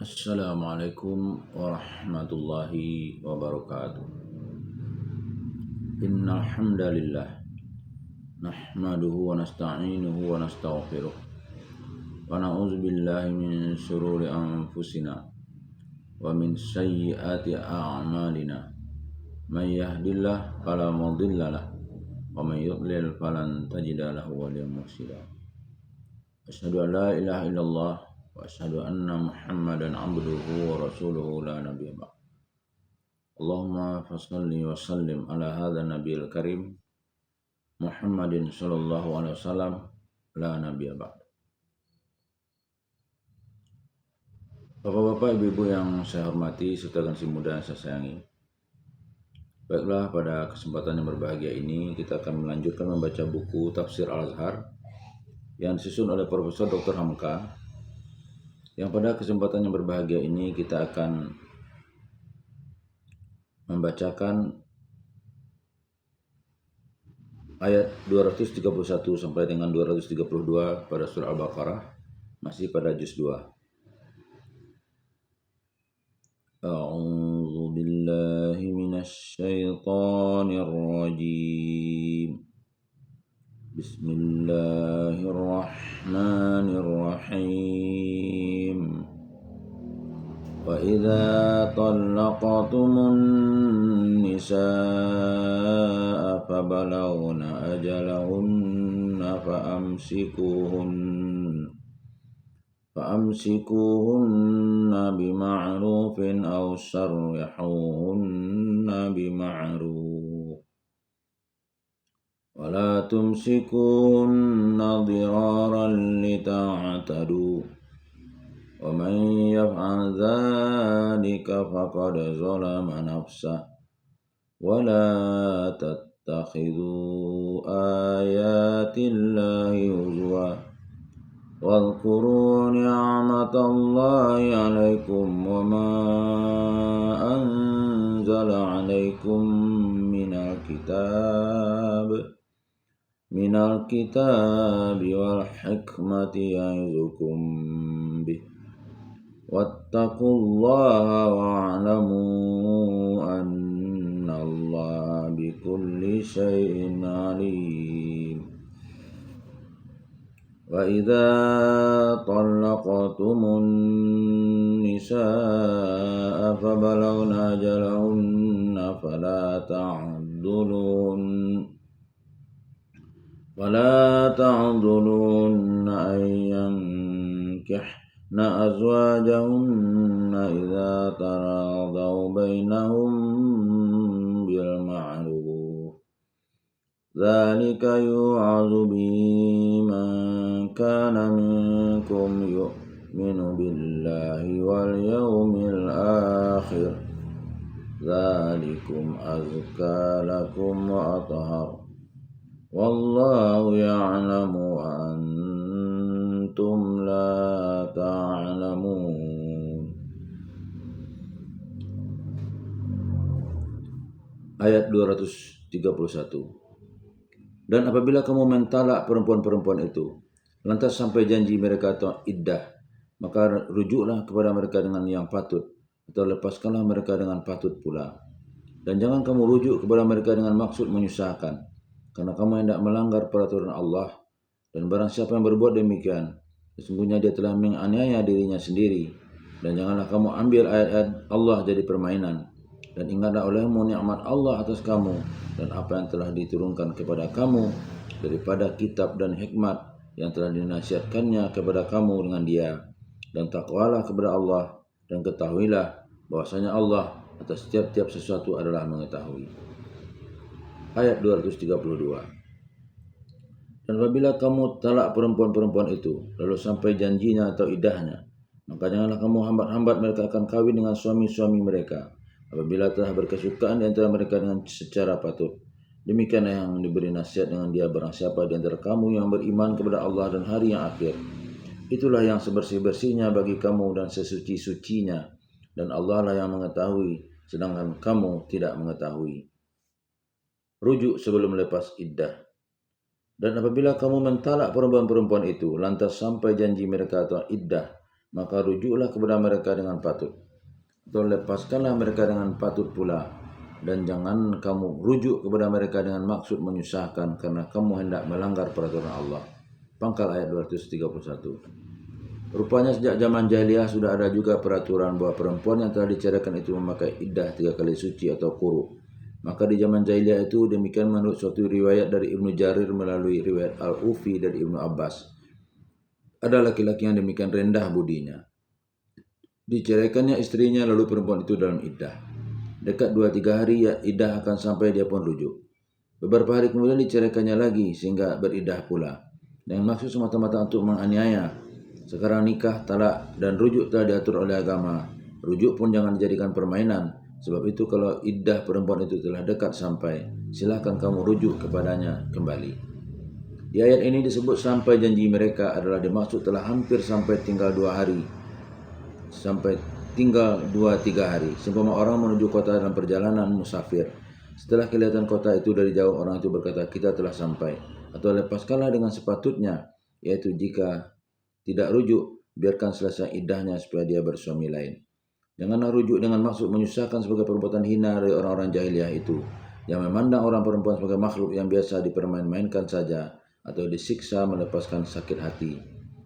Assalamualaikum warahmatullahi wabarakatuh. Innal hamdalillah nahmaduhu wa nasta'inuhu wa nastaghfiruh wa na'udzu billahi min shururi anfusina wa min sayyiati a'malina. May yahdihillahu fala mudilla lahu wa may yudlil falan tajida lahu waliyyan mursyida. Asyhadu an la ilaha illallah wa asyhadu anna Muhammadan abduhu wa rasuluhu la nabiyya ba'd. Allahumma fassalli wa sallim ala hadha nabiyil karim Muhammadin sallallahu alaihi wasallam la nabiyya ba'd. Bapak-bapak, ibu-ibu yang saya hormati serta generasi muda yang saya sayangi. Baiklah, pada kesempatan yang berbahagia ini kita akan melanjutkan membaca buku Tafsir Al-Azhar yang disusun oleh Profesor Dr. Hamka. Yang pada kesempatan yang berbahagia ini kita akan membacakan ayat 231 sampai dengan 232 pada surah Al-Baqarah, masih pada juz 2. A'udzu billahi minasy syaithanir rajim. Bismillahirrahmanirrahim. Wa idza talaqtumun nisaa fabalawna ajalahunna فأمسكوهن بمعروف أو سرحوهن بمعروف ولا تمسكوهن ضرارا لتعتدوا ومن يفعل ذلك فقد ظلم نفسه ولا تتخذوا آيات الله هزوا واذكروا نعمة الله عليكم وما أنزل عليكم من الكتاب والحكمة يعظكم به واتقوا الله واعلموا أن الله بكل شيء عليم. وإذا طلقتم النساء فبلغن أجلهن فلا تعضلوهن أن ينكحن أزواجهن إذا تراضوا بينهم بالمعروف ذلك يوعظ به من كان منكم يؤمن بالله واليوم الآخر ذلكم أزكى لكم وأطهر والله يعلم وأنتم لا تعلمون. Ayat 231. Dan apabila kamu mentalak perempuan-perempuan itu, lantas sampai janji mereka atau iddah, maka rujuklah kepada mereka dengan yang patut, atau lepaskanlah mereka dengan patut pula. Dan jangan kamu rujuk kepada mereka dengan maksud menyusahkan, karena kamu hendak melanggar peraturan Allah. Dan barang siapa yang berbuat demikian, sesungguhnya dia telah menganiaya dirinya sendiri. Dan janganlah kamu ambil ayat-ayat Allah jadi permainan. Dan ingatlah olehmu nikmat Allah atas kamu dan apa yang telah diturunkan kepada kamu daripada kitab dan hikmat yang telah dinasihatkannya kepada kamu dengan dia. Dan takwalah kepada Allah dan ketahuilah bahwasanya Allah atas setiap sesuatu adalah mengetahui. Ayat 232. Dan apabila kamu talak perempuan-perempuan itu lalu sampai janjinya atau iddahnya, maka janganlah kamu hambat-hambat mereka akan kawin dengan suami-suami mereka apabila telah berkesukaan di antara mereka dengan secara patut. Demikianlah yang diberi nasihat dengan dia barang siapa di antara kamu yang beriman kepada Allah dan hari yang akhir. Itulah yang sebersih-bersihnya bagi kamu dan sesuci-sucinya, dan Allah lah yang mengetahui sedangkan kamu tidak mengetahui. Rujuk sebelum lepas iddah. Dan apabila kamu mentalak perempuan-perempuan itu lantas sampai janji mereka atau iddah, maka rujuklah kepada mereka dengan patut, atau lepaskanlah mereka dengan patut pula, dan jangan kamu rujuk kepada mereka dengan maksud menyusahkan karena kamu hendak melanggar peraturan Allah. Pangkal ayat 231. Rupanya sejak zaman jahiliyah sudah ada juga peraturan bahwa perempuan yang telah diceraikan itu memakai iddah 3 kali suci atau quru. Maka di zaman jahiliyah itu demikian menurut suatu riwayat dari Ibnu Jarir melalui riwayat Al-Ufi dari Ibnu Abbas. Ada laki-laki yang demikian rendah budinya, diceraikannya istrinya lalu perempuan itu dalam iddah. Dekat 2-3 hari ya iddah akan sampai dia pun rujuk. Beberapa hari kemudian diceraikannya lagi sehingga beriddah pula. Dengan maksud semata-mata untuk menganiaya. Sekarang nikah, talak dan rujuk telah diatur oleh agama. Rujuk pun jangan dijadikan permainan. Sebab itu kalau iddah perempuan itu telah dekat sampai, silahkan kamu rujuk kepadanya kembali. Di ayat ini disebut sampai janji mereka adalah dimaksud telah hampir sampai tinggal 2 hari. Sampai tinggal 2-3 hari. Seumpama orang menuju kota dalam perjalanan musafir. Setelah kelihatan kota itu dari jauh, orang itu berkata, kita telah sampai. Atau lepaskanlah dengan sepatutnya, yaitu jika tidak rujuk, biarkan selesai iddahnya supaya dia bersuami lain. Janganlah rujuk dengan maksud menyusahkan sebagai perbuatan hina dari orang-orang jahiliyah itu, yang memandang orang perempuan sebagai makhluk yang biasa dipermain-mainkan saja, atau disiksa melepaskan sakit hati.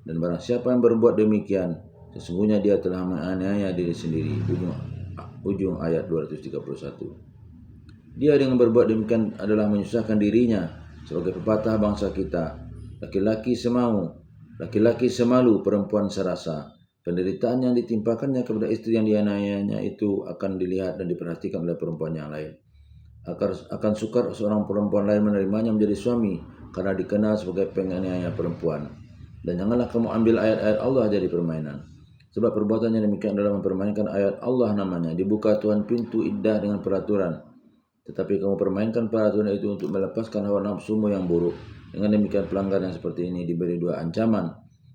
Dan barang siapa yang berbuat demikian, sesungguhnya dia telah menganiaya diri sendiri. Ujung ayat 231. Dia dengan berbuat demikian adalah menyusahkan dirinya. Sebagai pepatah bangsa kita, laki-laki semalu, perempuan serasa. Penderitaan yang ditimpakannya kepada istri yang dianiayanya itu akan dilihat dan diperhatikan oleh perempuan yang lain. Akan sukar seorang perempuan lain menerimanya menjadi suami karena dikenal sebagai penganiaya perempuan. Dan janganlah kamu ambil ayat-ayat Allah jadi permainan. Sebab perbuatannya demikian adalah mempermainkan ayat Allah namanya. Dibuka Tuhan pintu iddah dengan peraturan. Tetapi kamu permainkan peraturan itu untuk melepaskan hawa nafsumu yang buruk. Dengan demikian pelanggar yang seperti ini diberi 2 ancaman.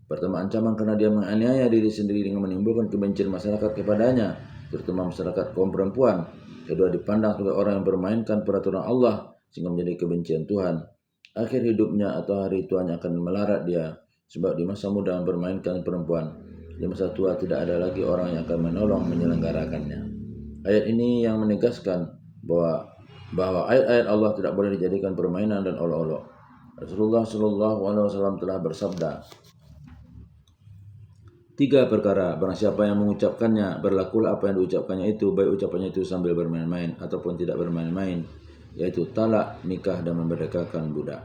Pertama, ancaman karena dia menganiaya diri sendiri dengan menimbulkan kebencian masyarakat kepadanya, terutama masyarakat kaum perempuan. Kedua, dipandang sebagai orang yang bermainkan peraturan Allah sehingga menjadi kebencian Tuhan. Akhir hidupnya atau hari tuanya akan melarat dia, sebab di masa muda mempermainkan perempuan, di masa tua tidak ada lagi orang yang akan menolong menyelenggarakannya. Ayat ini yang menegaskan bahwa ayat-ayat Allah tidak boleh dijadikan permainan dan olok-olok. Rasulullah SAW telah bersabda, 3 perkara, barang siapa yang mengucapkannya, berlakulah apa yang diucapkannya itu, baik ucapannya itu sambil bermain-main ataupun tidak bermain-main, yaitu talak, nikah, dan memerdekakan budak.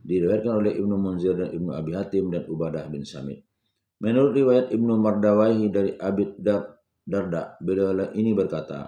Diriwayatkan oleh Ibnu Munzir dan Ibnu Abi Hatim dan Ubadah bin Samit. Menurut riwayat Ibnu Mardawaihi dari Abi Darda, beliau ini berkata,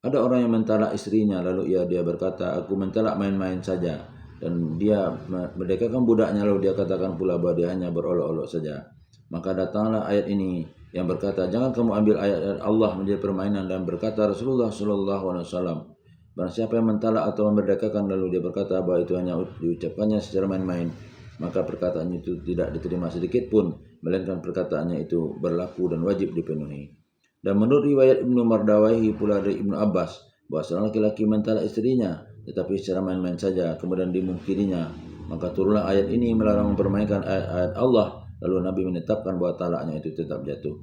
ada orang yang mentalak istrinya, lalu dia berkata, aku mentalak main-main saja. Dan dia merdekakan budaknya, lalu dia katakan pula bahwa dia hanya berolok-olok saja. Maka datanglah ayat ini yang berkata, jangan kamu ambil ayat-ayat Allah menjadi permainan. Dan berkata Rasulullah SAW, barang siapa yang mentalak atau memerdekakan lalu dia berkata bahwa itu hanya diucapkannya secara main-main, maka perkataannya itu tidak diterima sedikit pun, melainkan perkataannya itu berlaku dan wajib dipenuhi. Dan menurut riwayat Ibnu Mardawaihi pula dari Ibnu Abbas, bahwa seorang laki-laki mentalak istrinya, tetapi secara main-main saja, kemudian dimungkirinya, maka turunlah ayat ini melarang mempermainkan ayat-ayat Allah. Lalu Nabi menetapkan bahwa talaknya itu tetap jatuh.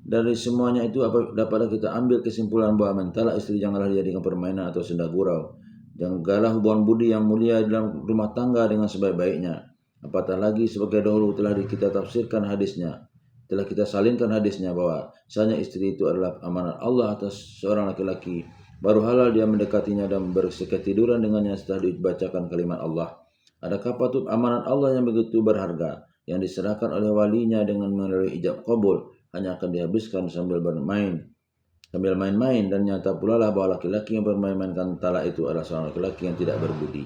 Dari semuanya itu dapatlah kita ambil kesimpulan bahwa mentalak istri janganlah dijadikan permainan atau senda gurau. Jagalah hubungan budi yang mulia dalam rumah tangga dengan sebaik-baiknya. Apatah lagi sebagai dahulu telah kita tafsirkan hadisnya, telah kita salinkan hadisnya bahwa sanya istri itu adalah amanat Allah atas seorang laki-laki. Baru halal dia mendekatinya dan berseketiduran dengannya setelah dibacakan kalimat Allah. Adakah patut amanat Allah yang begitu berharga, yang diserahkan oleh walinya dengan melalui ijab qabul, hanya akan dihabiskan sambil main-main, dan nyata pula lah bahwa laki-laki yang bermain-mainkan talak itu adalah seorang laki-laki yang tidak berbudi.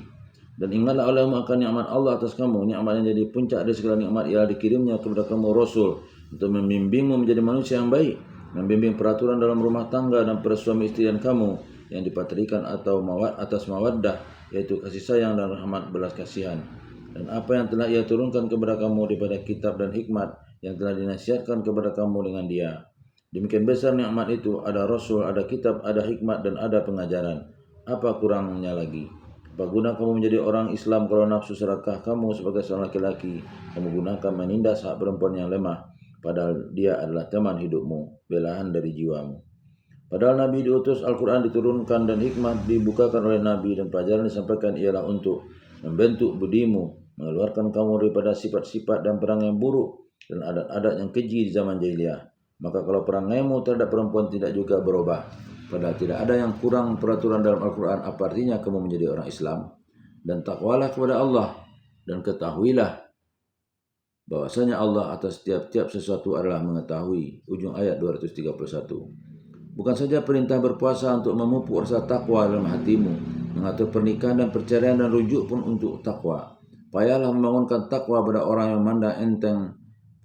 Dan ingatlah olehmu akan nikmat Allah atas kamu, nikmat yang jadi puncak dari segala nikmat ialah dikirimnya kepada kamu Rasul untuk membimbingmu menjadi manusia yang baik, membimbing peraturan dalam rumah tangga dan persuami istri dan kamu yang dipatrikan atau atas mawaddah, yaitu kasih sayang dan rahmat belas kasihan. Dan apa yang telah ia turunkan kepada kamu daripada kitab dan hikmat yang telah dinasihatkan kepada kamu dengan dia. Demikian besar nikmat itu, ada Rasul, ada kitab, ada hikmat, dan ada pengajaran. Apa kurangnya lagi? Apa guna kamu menjadi orang Islam kalau nafsu serakah kamu sebagai seorang laki-laki kamu gunakan menindas hak perempuan yang lemah? padahal dia adalah teman hidupmu, belahan dari jiwamu. Padahal Nabi diutus, Al-Quran diturunkan, dan hikmah dibukakan oleh Nabi, dan pelajaran disampaikan ialah untuk membentuk budimu, mengeluarkan kamu daripada sifat-sifat dan perangai buruk dan adat-adat yang keji di zaman jahiliyah. Maka kalau perangaimu terhadap perempuan tidak juga berubah, padahal tidak ada yang kurang peraturan dalam Al-Quran, apa artinya kamu menjadi orang Islam? Dan takwalah kepada Allah, dan ketahuilah bahwasanya Allah atas tiap-tiap sesuatu adalah mengetahui. Ujung ayat 231. Bukan saja perintah berpuasa untuk memupuk rasa takwa dalam hatimu, mengatur pernikahan dan perceraian dan rujuk pun untuk takwa. Payahlah membangunkan takwa pada orang yang memandang enteng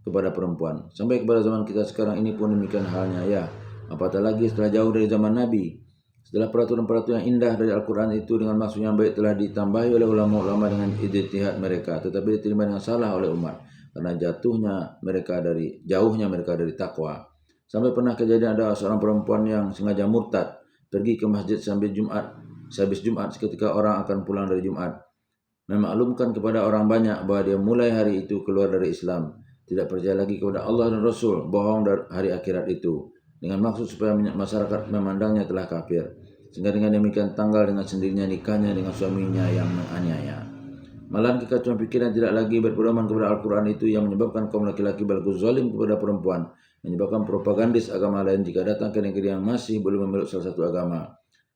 kepada perempuan. Sampai kepada zaman kita sekarang ini pun demikian halnya ya. Apatah lagi setelah jauh dari zaman Nabi. Setelah peraturan-peraturan yang indah dari Al-Quran itu dengan maksud yang baik telah ditambahi oleh ulama-ulama dengan ijtihad mereka, tetapi diterima dengan salah oleh umat karena jauhnya mereka dari takwa. Sampai pernah kejadian ada seorang perempuan yang sengaja murtad, pergi ke masjid sehabis Jumat ketika orang akan pulang dari Jumat, memaklumkan kepada orang banyak bahwa dia mulai hari itu keluar dari Islam, tidak percaya lagi kepada Allah dan Rasul, bohong dari hari akhirat itu, dengan maksud supaya masyarakat memandangnya telah kafir, sehingga dengan demikian tanggal dengan sendirinya nikahnya dengan suaminya yang menganiaya. Malahan kekacauan pikiran tidak lagi berpedoman kepada Al-Quran itu yang menyebabkan kaum laki-laki berlaku zalim kepada perempuan, menyebabkan propagandis agama lain jika datang ke negeri yang masih belum memeluk salah satu agama.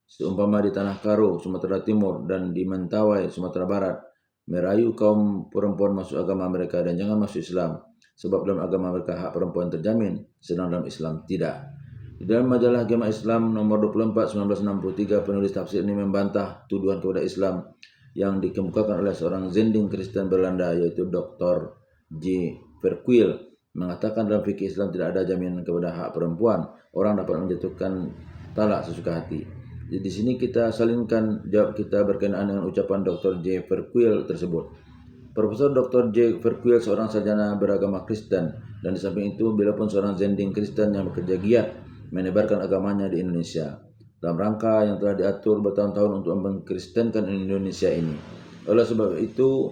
Seumpama di Tanah Karo, Sumatera Timur, dan di Mentawai, Sumatera Barat, merayu kaum perempuan masuk agama mereka dan jangan masuk Islam, sebab dalam agama mereka hak perempuan terjamin, sedang dalam Islam tidak. Di dalam majalah Agama Islam nomor 24 1963, penulis tafsir ini membantah tuduhan kepada Islam yang dikemukakan oleh seorang zending Kristen Belanda, yaitu Dr. J. Verkuil, mengatakan dalam fikih Islam tidak ada jaminan kepada hak perempuan. Orang dapat menjatuhkan talak sesuka hati. Jadi di sini kita salingkan jawab kita berkenaan dengan ucapan Dr. J. Verkuil tersebut. Profesor Dr. J. Verkuil seorang sarjana beragama Kristen, dan di samping itu beliau pun seorang zending Kristen yang bekerja giat menebarkan agamanya di Indonesia dalam rangka yang telah diatur bertahun-tahun untuk mengkristenkan Indonesia ini. Oleh sebab itu,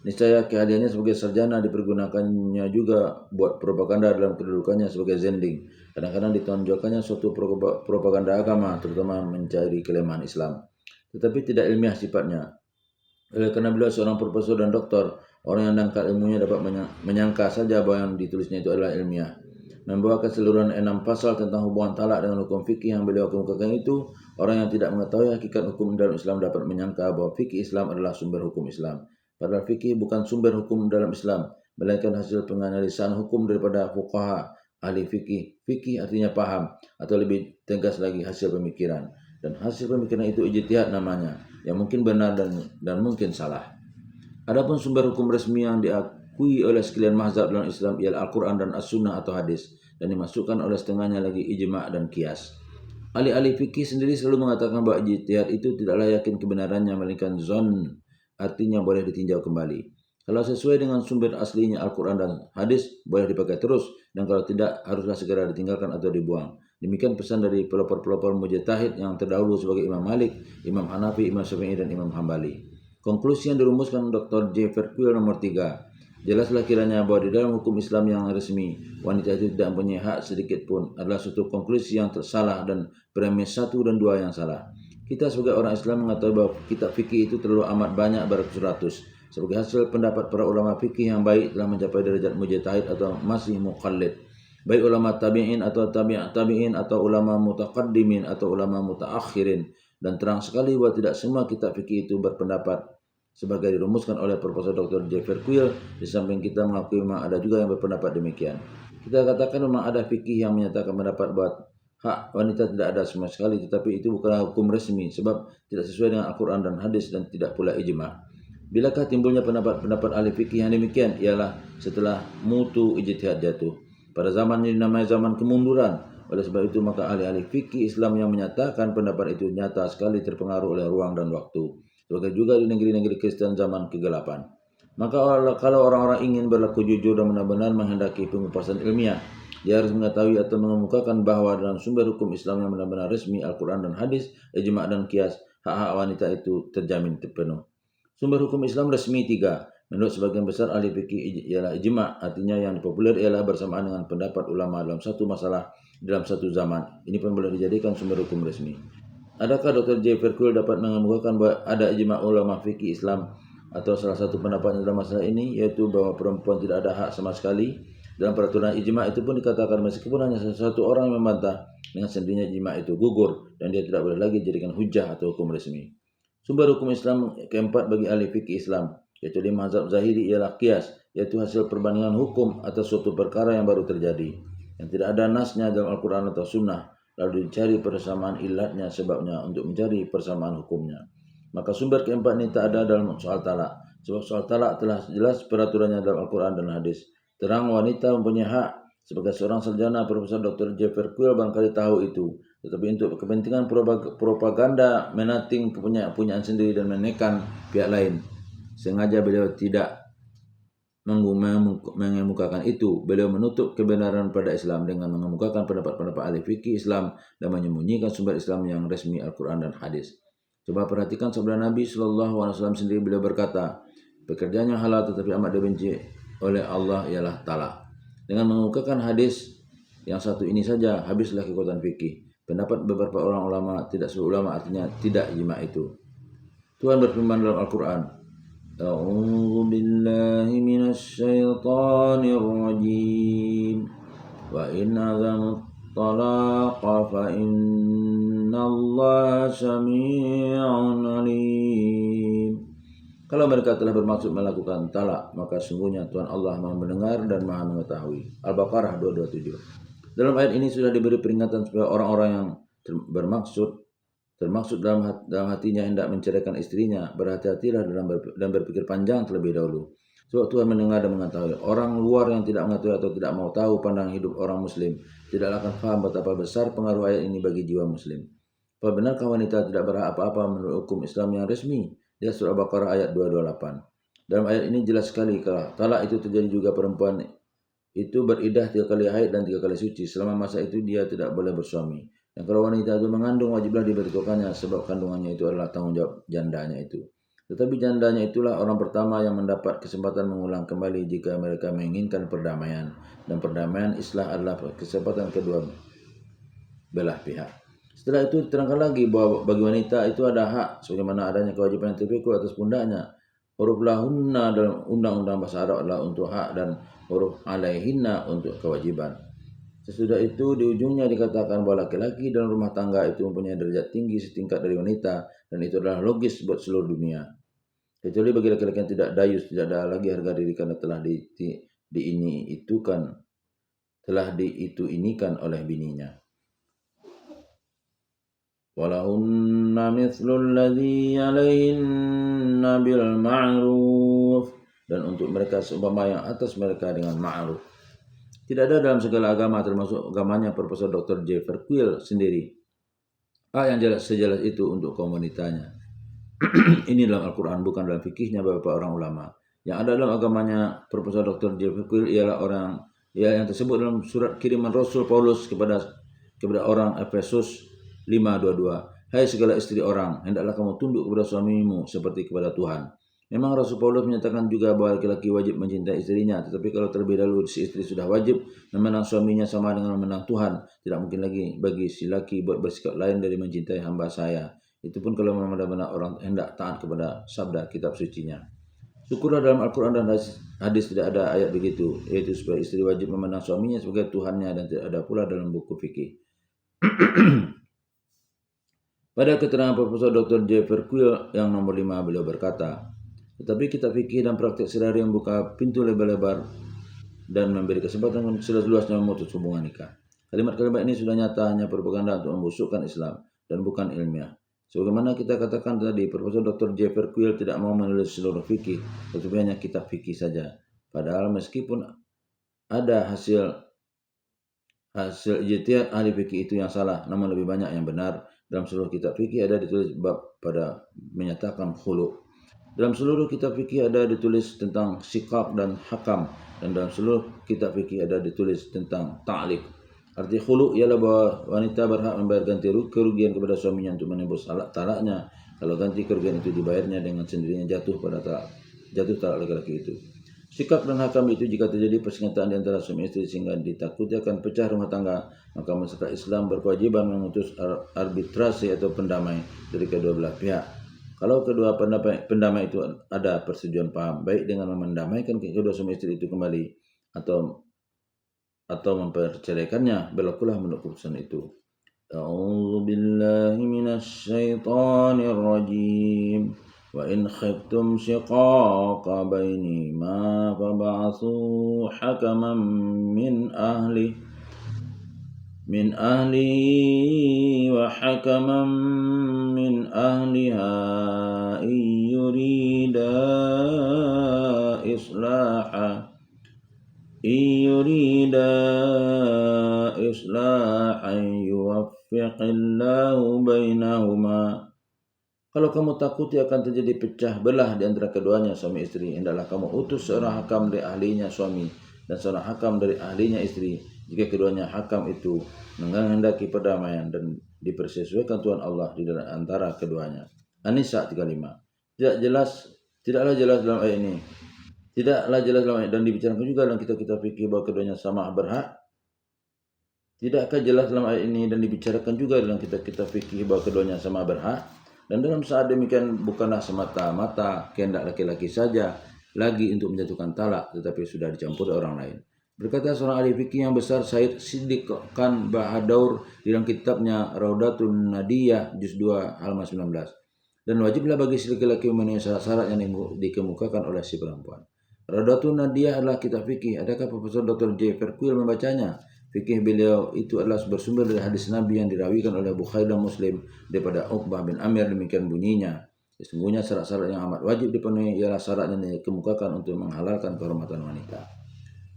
niscaya kehadirannya sebagai sarjana dipergunakannya juga buat propaganda dalam kedudukannya sebagai zending. Kadang-kadang ditonjolkannya suatu propaganda agama, terutama mencari kelemahan Islam, tetapi tidak ilmiah sifatnya. Oleh karena beliau seorang profesor dan doktor, orang yang dangkal ilmunya dapat menyangka saja bahwa yang ditulisnya itu adalah ilmiah. Membawa keseluruhan 6 pasal tentang hubungan talak dengan hukum fikih yang beliau kemukakan itu, orang yang tidak mengetahui hakikat hukum dalam Islam dapat menyangka bahwa fikih Islam adalah sumber hukum Islam. Padahal fikih bukan sumber hukum dalam Islam, melainkan hasil penganalisaan hukum daripada fuqaha, ahli fikih. Fikih artinya paham, atau lebih tegas lagi hasil pemikiran. Dan hasil pemikiran itu ijtihad namanya, yang mungkin benar dan mungkin salah. Adapun sumber hukum resmi yang diakui oleh sekalian mazhab dalam Islam ialah Al-Quran dan As-Sunnah atau hadis, dan dimasukkan oleh setengahnya lagi ijma' dan qiyas. Ahli-ahli fikih sendiri selalu mengatakan bahwa ijtihad itu tidaklah yakin kebenarannya, melainkan zon, artinya boleh ditinjau kembali. Kalau sesuai dengan sumber aslinya Al-Quran dan hadis, boleh dipakai terus, dan kalau tidak, haruslah segera ditinggalkan atau dibuang. Demikian pesan dari pelopor-pelopor mujtahid yang terdahulu sebagai Imam Malik, Imam Hanafi, Imam Syafi'i, dan Imam Hambali. Konklusi yang dirumuskan Dr. J. Verkuil nomor 3. Jelaslah kiranya bahwa di dalam hukum Islam yang resmi, wanita itu tidak mempunyai hak sedikit pun, adalah suatu konklusi yang salah dan premis 1 dan 2 yang salah. Kita sebagai orang Islam mengetahui bahwa kitab fikih itu terlalu amat banyak beratus-ratus. Sebagai hasil pendapat para ulama fikih yang baik telah mencapai derajat mujtahid atau masih muqallid. Baik ulama tabi'in atau tabi'in atau ulama mutaqaddimin atau ulama mutaakhirin. Dan terang sekali bahwa tidak semua kitab fikih itu berpendapat sebagai dirumuskan oleh Profesor Dr. J. Verkuil. Di samping kita mengakui memang ada juga yang berpendapat demikian. Kita katakan memang ada fikih yang menyatakan pendapat bahwa hak wanita tidak ada sama sekali, tetapi itu bukanlah hukum resmi sebab tidak sesuai dengan Al-Quran dan hadis dan tidak pula ijma'. Bilakah timbulnya pendapat-pendapat ahli fikih yang demikian? Ialah setelah mutu ijtihad jatuh. Pada zaman ini namanya zaman kemunduran. Oleh sebab itu maka ahli-ahli fikih Islam yang menyatakan pendapat itu nyata sekali terpengaruh oleh ruang dan waktu. Sebagai juga di negeri-negeri Kristen zaman kegelapan. Maka kalau orang-orang ingin berlaku jujur dan benar-benar menghendaki pengupasan ilmiah, dia harus mengetahui atau mengemukakan bahwa dalam sumber hukum Islam yang benar-benar resmi Al-Quran dan hadis, ijma' dan qiyas, hak-hak wanita itu terjamin penuh. Sumber hukum Islam resmi 3. Menurut sebagian besar ahli fikih ialah ijma', artinya yang populer ialah bersamaan dengan pendapat ulama dalam satu masalah dalam satu zaman. Ini pun boleh dijadikan sumber hukum resmi. Adakah Dr. J. Verkuil dapat mengemukakan bahwa ada ijma' ulama fikih Islam atau salah satu pendapatnya dalam masalah ini, yaitu bahwa perempuan tidak ada hak sama sekali? Dalam peraturan ijma' itu pun dikatakan meskipun hanya satu orang yang membantah, dengan sendirinya ijma' itu gugur dan dia tidak boleh lagi dijadikan hujah atau hukum resmi. Sumber hukum Islam keempat bagi ahli fikih Islam, yaitu di mazhab Zahiri, ialah qiyas, yaitu hasil perbandingan hukum atas suatu perkara yang baru terjadi, yang tidak ada nasnya dalam Al-Quran atau Sunnah, lalu dicari persamaan ilatnya sebabnya untuk mencari persamaan hukumnya. Maka sumber keempat ini tak ada dalam soal talak, sebab soal talak telah jelas peraturannya dalam Al-Quran dan hadis. Terang wanita mempunyai hak. Sebagai seorang sarjana, Profesor Dr. J. Verkuil barangkali tahu itu, tetapi untuk kepentingan propaganda menating kepunyaan sendiri dan menekan pihak lain, sengaja beliau tidak mengemukakan itu. Beliau menutup kebenaran pada Islam dengan mengemukakan pendapat-pendapat ahli fikih Islam dan menyembunyikan sumber Islam yang resmi Al-Quran dan hadis. Coba perhatikan sabda Nabi SAW sendiri. Beliau berkata, pekerjaan yang halal tetapi amat dibenci oleh Allah ialah talak. Dengan mengemukakan hadis yang satu ini saja, habislah kekuatan fikih. Pendapat beberapa orang ulama, tidak seluruh ulama, artinya tidak ijma' itu. Tuhan berfirman dalam Al-Quran, A'udzu billahi minasy syaithanir rajim. Wa in azamut talaqa fa innallaha samii'un 'aliim. Kalau mereka telah bermaksud melakukan talak, maka sungguhnya Tuhan Allah Maha mendengar dan Maha mengetahui. Al-Baqarah 227. Dalam ayat ini sudah diberi peringatan supaya orang-orang yang termaksud dalam hatinya hendak menceraikan istrinya, berhati-hatilah dan berpikir panjang terlebih dahulu. Sebab Tuhan mendengar dan mengetahui. Orang luar yang tidak mengetahui atau tidak mau tahu pandangan hidup orang muslim tidaklah akan paham betapa besar pengaruh ayat ini bagi jiwa muslim. Apa benarkah wanita tidak berhak apa-apa menurut hukum Islam yang resmi? Lihat surah Al-Baqarah ayat 228. Dalam ayat ini jelas sekali kalau talak itu terjadi juga perempuan itu beridah 3 kali haid dan 3 kali suci. Selama masa itu dia tidak boleh bersuami. Dan kalau wanita itu mengandung, wajiblah diberitukannya sebab kandungannya itu adalah tanggung jawab jandanya itu. Tetapi jandanya itulah orang pertama yang mendapat kesempatan mengulang kembali jika mereka menginginkan perdamaian. Dan perdamaian islah adalah kesempatan kedua belah pihak. Setelah itu diterangkan lagi bahwa bagi wanita itu ada hak sebagaimana adanya kewajiban yang terpikul atas pundaknya. Huruf lahunna dalam undang-undang bahasa Arab adalah untuk hak dan huruf alaihinna untuk kewajiban. Sesudah itu di ujungnya dikatakan bahwa laki-laki dalam rumah tangga itu mempunyai derajat tinggi setingkat dari wanita, dan itu adalah logis buat seluruh dunia. Kecuali bagi laki-laki yang tidak dayus, tidak ada lagi harga diri karena telah diinikan oleh bininya. Walahunna mithlul ladzi 'alaihinna bil ma'ruf, dan untuk mereka seumpama yang atas mereka dengan ma'ruf. Tidak ada dalam segala agama, termasuk agamanya Profesor Dr. J. Verkuil sendiri, yang sejelas itu untuk kaum wanitanya. Ini dalam Al-Quran, bukan dalam fikihnya beberapa orang ulama. Yang ada dalam agamanya Profesor Dr. J. Verkuil ialah yang tersebut dalam surat kiriman Rasul Paulus kepada orang Efesus 5:22. Hai segala istri orang, hendaklah kamu tunduk kepada suamimu seperti kepada Tuhan. Memang Rasul Paulus menyatakan juga bahwa laki-laki wajib mencintai istrinya, tetapi kalau terlebih dahulu si istri sudah wajib memenang suaminya sama dengan memenang Tuhan, tidak mungkin lagi bagi si laki buat bersikap lain dari mencintai hamba saya. Itu pun kalau benar-benar orang hendak taat kepada sabda kitab sucinya. Syukurlah dalam Al-Quran dan hadis tidak ada ayat begitu, yaitu supaya istri wajib memenang suaminya sebagai Tuhannya, dan tidak ada pula dalam buku fikih. Pada keterangan Profesor Dr. J. Verkuil yang nomor 5, beliau berkata, tetapi kitab fikih dan praktik sehari membuka pintu lebar-lebar dan memberi kesempatan seluas-luasnya memutus hubungan nikah. Kalimat-kalimat ini sudah nyata hanya propaganda untuk membusukkan Islam dan bukan ilmiah. Sebagaimana kita katakan tadi, Profesor Dr. J. Verkuil tidak mau menulis seluruh fikih, tetapi hanya kitab fikih saja. Padahal meskipun ada hasil ijtihad ahli fikih itu yang salah, namun lebih banyak yang benar. Dalam seluruh kitab fikih ada ditulis bab pada menyatakan khulu'. Dalam seluruh kitab fikih ada ditulis tentang sikak dan hakam, dan dalam seluruh kitab fikih ada ditulis tentang ta'liq. Arti khulu' ialah bahwa wanita berhak membayar ganti kerugian kepada suaminya untuk menembus talaknya kalau ganti kerugian itu dibayarnya dengan sendirinya jatuh pada talak jatuh talak laki-laki itu. Sikap dan hakam itu jika terjadi persengketaan di antara suami istri sehingga ditakuti akan pecah rumah tangga, maka masyarakat Islam berkewajiban mengutus arbitrasi atau pendamai dari kedua belah pihak. Kalau kedua pendamai itu ada persetujuan paham, baik dengan mendamaikan kedua suami istri itu kembali atau memperceraikannya, berlakulah menurut keputusan itu. A'udzu billahi minasy syaithanir rajim. Wa in khiftum shiqaqa bainihima fab'atsu hakaman min ahlihi wa hakaman min ahliha in yurida islahan yuwaffiqillahu bainahuma. Kalau kamu takuti akan terjadi pecah belah di antara keduanya suami istri, hendaklah kamu utus seorang hakam dari ahlinya suami dan seorang hakam dari ahlinya istri. Jika keduanya hakam itu menghendaki perdamaian dan dipersesuaikan Tuhan Allah di dalam antara keduanya. An-Nisa 35. Tidaklah jelas dalam ayat ini. Tidaklah jelas dalam ayat dan dibicarakan juga dalam kitab-kitab fikih bahwa keduanya sama berhak. Tidakkah jelas dalam ayat ini dan dibicarakan juga dalam kitab-kitab fikih bahwa keduanya sama berhak? Dan dalam saat demikian bukanlah semata-mata kehendak laki-laki saja lagi untuk menjatuhkan talak, tetapi sudah dicampur orang lain. Berkata seorang ahli fikih yang besar, Said Siddiq Khan Bahadur dalam kitabnya Raudatun Nadiyah juz 2 halaman 19. Dan wajiblah bagi si laki-laki memenuhi syarat-syarat yang dikemukakan oleh si perempuan. Raudatun Nadiyah adalah kitab fikih. Adakah Profesor Dr. J. Verkuil membacanya? Fikih beliau itu adalah bersumber dari hadis Nabi yang dirawikan oleh Bukhari dan Muslim daripada Uqbah bin Amir, demikian bunyinya. Sesungguhnya syarat-syarat yang amat wajib dipenuhi ialah syarat yang dikemukakan untuk menghalalkan kehormatan wanita.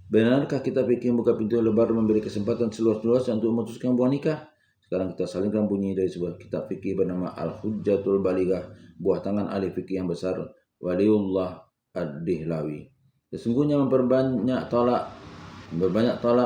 Benarkah kita fikih membuka pintu lebar memberi kesempatan seluas-luasnya untuk memutuskan buah nikah? Sekarang kita salingkan bunyi dari sebuah kitab fikih bernama Al-Hujjatul Balighah, buah tangan ahli fikih yang besar Waliullah Ad-Dihlawi. Sesungguhnya memperbanyak talak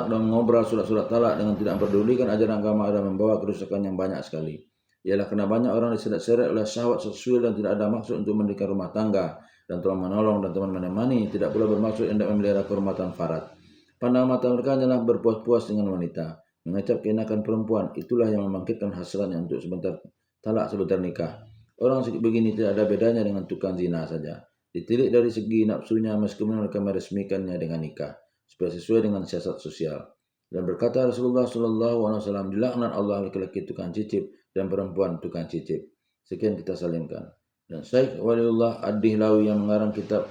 dan mengobrol surat-surat talak dengan tidak memperdulikan ajaran agama ada membawa kerusakan yang banyak sekali. Ialah kerana banyak orang diseret-seret oleh syahwat seksual dan tidak ada maksud untuk mendirikan rumah tangga dan telah menolong dan teman menemani, tidak pula bermaksud hendak memelihara kehormatan farad. Pandangan mata mereka adalah berpuas-puas dengan wanita, mengecap keenakan perempuan. Itulah yang membangkitkan hasratnya untuk sebentar talak sebentar nikah. Orang begini tidak ada bedanya dengan tukang zina saja. Ditilik dari segi nafsunya meskipun mereka meresmikannya dengan nikah supaya sesuai dengan siasat sosial. Dan berkata Rasulullah SAW, dilaknat Allah laki-laki tukang cicip dan perempuan tukang cicip. Sekian kita salimkan. Dan Syekh Waliullah Ad-Dihlawi yang mengarang kitab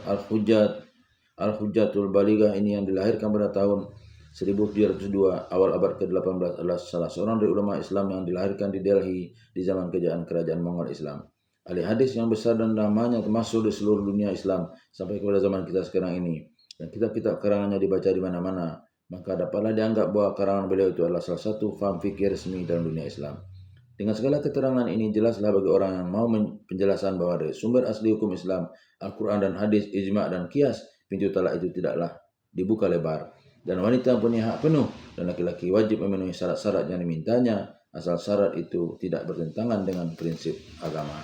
Al-Hujjatul Balighah ini yang dilahirkan pada tahun 1702 awal abad ke-18 adalah salah seorang dari ulama Islam yang dilahirkan di Delhi di zaman kejayaan kerajaan Mongol Islam. Ahli hadis yang besar dan namanya termasuk di seluruh dunia Islam sampai kepada zaman kita sekarang ini. Dan kitab-kitab karangannya dibaca di mana-mana, maka dapatlah dianggap bahwa karangan beliau itu adalah salah satu faham fikih resmi dalam dunia Islam. Dengan segala keterangan ini jelaslah bagi orang yang mau penjelasan bahwa dari sumber asli hukum Islam, Al-Quran dan hadis, ijma' dan qiyas, pintu talak itu tidaklah dibuka lebar. Dan wanita mempunyai hak penuh dan laki-laki wajib memenuhi syarat-syarat yang dimintanya, asal syarat itu tidak bertentangan dengan prinsip agama.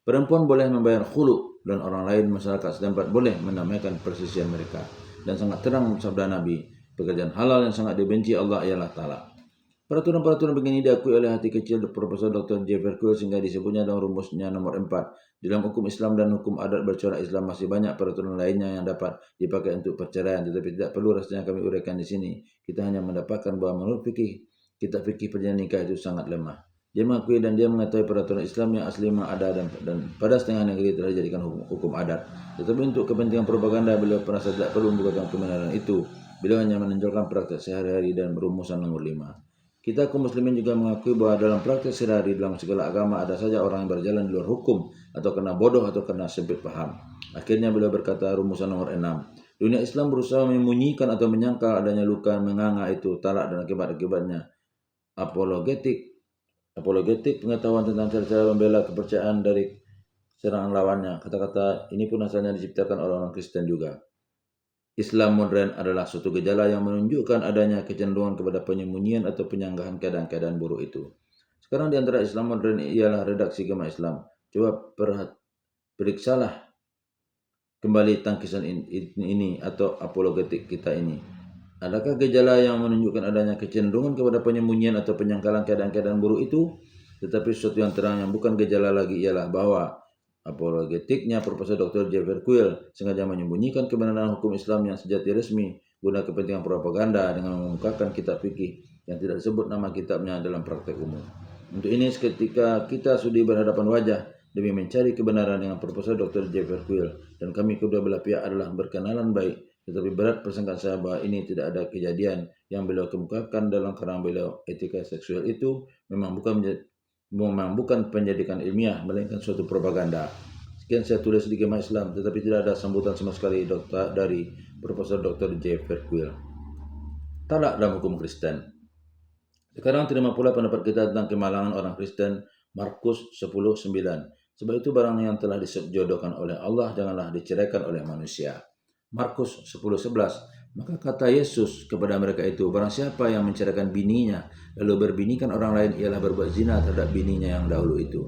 Perempuan boleh membayar khulu dan orang lain masyarakat setempat boleh menamaikan persisian mereka. Dan sangat terang sabda Nabi, pekerjaan halal yang sangat dibenci Allah ialah talak. Peraturan-peraturan begini diakui oleh hati kecil Profesor Dr. J. Verkuil sehingga disebutnya dalam rumusnya nomor 4. Dalam hukum Islam dan hukum adat bercorak Islam masih banyak peraturan lainnya yang dapat dipakai untuk perceraian, tetapi tidak perlu rasanya kami uraikan di sini. Kita hanya mendapatkan bahwa menurut kitab fikih perjanjian nikah itu sangat lemah. Dia mengakui dan dia mengetahui peraturan Islam yang asli memang ada dan pada setengah negeri telah dijadikan hukum adat. Tetapi untuk kepentingan propaganda beliau merasa tidak perlu membuka kebenaran itu. Beliau hanya menonjolkan praktek sehari-hari dan rumusan nomor 5. Kita kaum muslimin juga mengakui bahwa dalam praktek sehari-hari dalam segala agama ada saja orang yang berjalan di luar hukum atau kena bodoh atau kena sempit paham. Akhirnya beliau berkata rumusan nomor 6. Dunia Islam berusaha menyembunyikan atau menyangkal adanya luka menganga itu talak dan akibat-akibatnya. Apologetik pengetahuan tentang cara-cara membela kepercayaan dari serangan lawannya. Kata-kata ini pun asalnya diciptakan oleh orang Kristen juga. Islam modern adalah suatu gejala yang menunjukkan adanya kecenderungan kepada penyembunyian atau penyanggahan keadaan-keadaan buruk itu. Sekarang di antara Islam modern ialah redaksi agama Islam. Coba periksalah kembali tangkisan ini atau apologetik kita ini? Adakah gejala yang menunjukkan adanya kecenderungan kepada penyembunyian atau penyangkalan keadaan-keadaan buruk itu? Tetapi sesuatu yang terang yang bukan gejala lagi ialah bahwa apologetiknya Profesor Dr. Jeffrey Quill sengaja menyembunyikan kebenaran hukum Islam yang sejati resmi guna kepentingan propaganda dengan mengungkapkan kitab fikih yang tidak disebut nama kitabnya dalam praktek umum. Untuk ini, ketika kita sudi berhadapan wajah demi mencari kebenaran dengan Profesor Dr. Jeffrey Quill dan kami kedua belah pihak adalah berkenalan baik, tetapi berat persangkaan saya bahwa ini tidak ada kejadian yang beliau kemukakan dalam karang beliau etika seksual itu memang bukan pendidikan ilmiah, melainkan suatu propaganda. Sekian saya tulis di Gema Islam, tetapi tidak ada sambutan sama sekali dari Profesor Dr. Jeffrey Quill. Talak dalam hukum Kristen. Sekarang terima pula pendapat kita tentang kemalangan orang Kristen, Markus 10:9. Sebab itu barang yang telah dijodohkan oleh Allah janganlah diceraikan oleh manusia. Markus 10:11. Maka kata Yesus kepada mereka itu, barang siapa yang menceraikan bininya lalu berbinikan orang lain ialah berbuat zina terhadap bininya yang dahulu itu.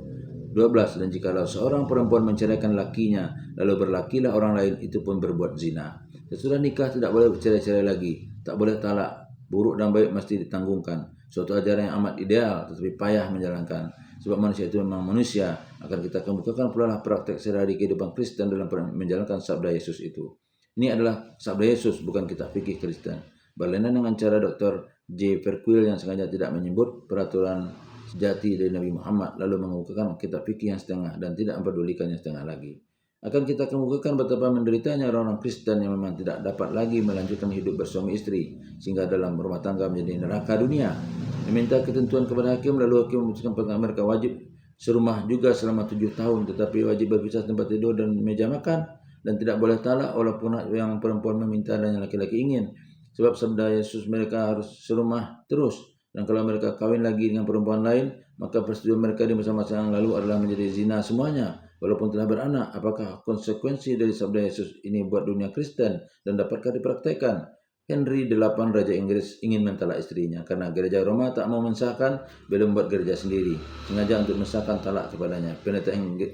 12. Dan jikalau seorang perempuan menceraikan lakinya lalu berlakilah orang lain, itu pun berbuat zina. Sesudah nikah tidak boleh bercerai-cerai lagi, tak boleh talak. Buruk dan baik mesti ditanggungkan. Suatu ajaran yang amat ideal tetapi payah menjalankan. Sebab manusia itu memang manusia. Akan kita kemukakan pula lah praktek sehari-hari kehidupan Kristen dalam menjalankan sabda Yesus itu. Ini adalah sabda Yesus, bukan kitab fikih Kristen. Berlainan dengan cara Dr. J. Verquill yang sengaja tidak menyebut peraturan sejati dari Nabi Muhammad lalu mengemukakan kitab fikih yang setengah dan tidak mempedulikan yang setengah lagi. Akan kita kemukakan betapa menderitanya orang-orang Kristen yang memang tidak dapat lagi melanjutkan hidup bersuami istri sehingga dalam rumah tangga menjadi neraka dunia. Meminta ketentuan kepada hakim lalu hakim memutuskan mereka wajib serumah juga selama 7 tahun, tetapi wajib berpisah tempat tidur dan meja makan dan tidak boleh talak walaupun yang perempuan meminta dan yang laki-laki ingin. Sebab sabda Yesus mereka harus serumah terus, dan kalau mereka kawin lagi dengan perempuan lain maka persetujuan mereka di masa-masa yang lalu adalah menjadi zina semuanya walaupun telah beranak. Apakah konsekuensi dari sabda Yesus ini buat dunia Kristen dan dapatkah dipraktekkan? Henry VIII Raja Inggris ingin mentalak istrinya karena gereja Roma tak mau mensahkan, beliau membuat gereja sendiri sengaja untuk mensahkan talak kepadanya.